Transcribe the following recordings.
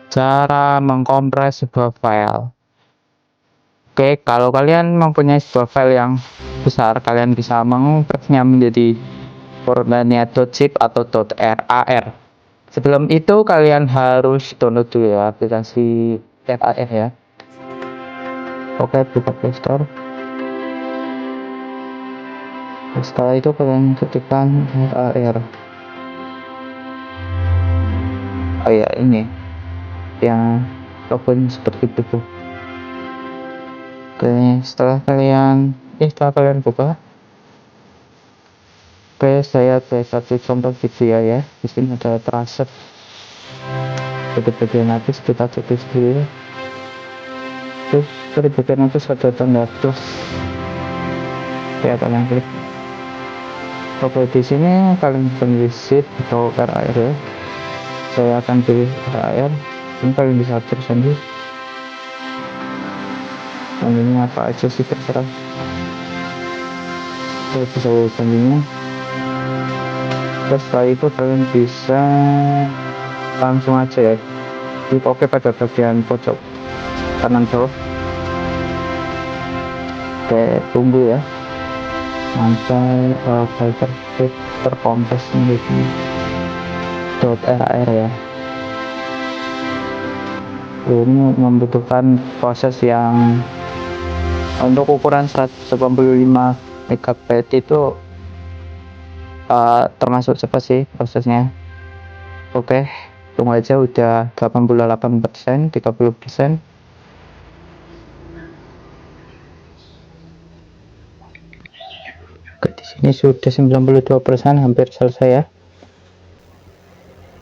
Cara mengkompres sebuah file. Oke, kalau kalian mempunyai sebuah file yang besar, kalian bisa mengompresnya menjadi formatnya .zip atau .rar. Sebelum itu kalian harus download dulu ya aplikasi RAR ya. Oke, buka Play Store. Setelah itu kalian ketikkan RAR. Oh ya, ini yang login seperti itu. Oke, setelah kalian buka, oke, saya satu contoh video ya. Di sini ada tracet bagian atas, kita cek sendiri. Terus dari bagian atas ada tanda plus. Oke, kalian klik. Oke, di sini kalian pilih zip atau RAR ya. Saya akan pilih RAR. Ini kalian bisa atur sendiri. Ini apa aja sih terserah. Saya bisa sendirinya. Terus setelah itu kalian bisa langsung aja ya klik OK pada bagian pojok kanan bawah. Oke, tunggu ya sampai file terkompres menjadi .rar ya. Ini membutuhkan proses yang untuk ukuran 185 MB itu termasuk cepat sih prosesnya. Oke, tunggu aja, udah 88%, 30%. Oke, di sini sudah 92%, hampir selesai ya.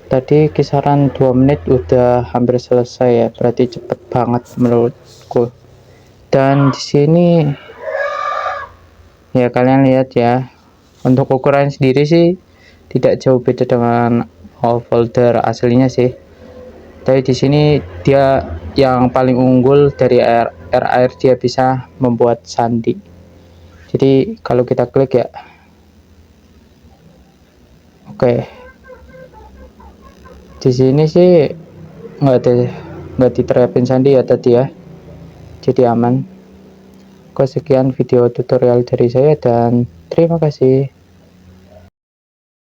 Tadi kisaran 2 menit udah hampir selesai ya, berarti cepet banget menurutku. Dan di sini ya kalian lihat ya, untuk ukuran sendiri sih tidak jauh beda dengan folder aslinya sih. Tapi di sini dia yang paling unggul dari RAR, dia bisa membuat sandi. Jadi kalau kita klik ya, oke. Di sini sih nggak diterapin sandi ya tadi ya, jadi aman. Sekian video tutorial dari saya dan terima kasih.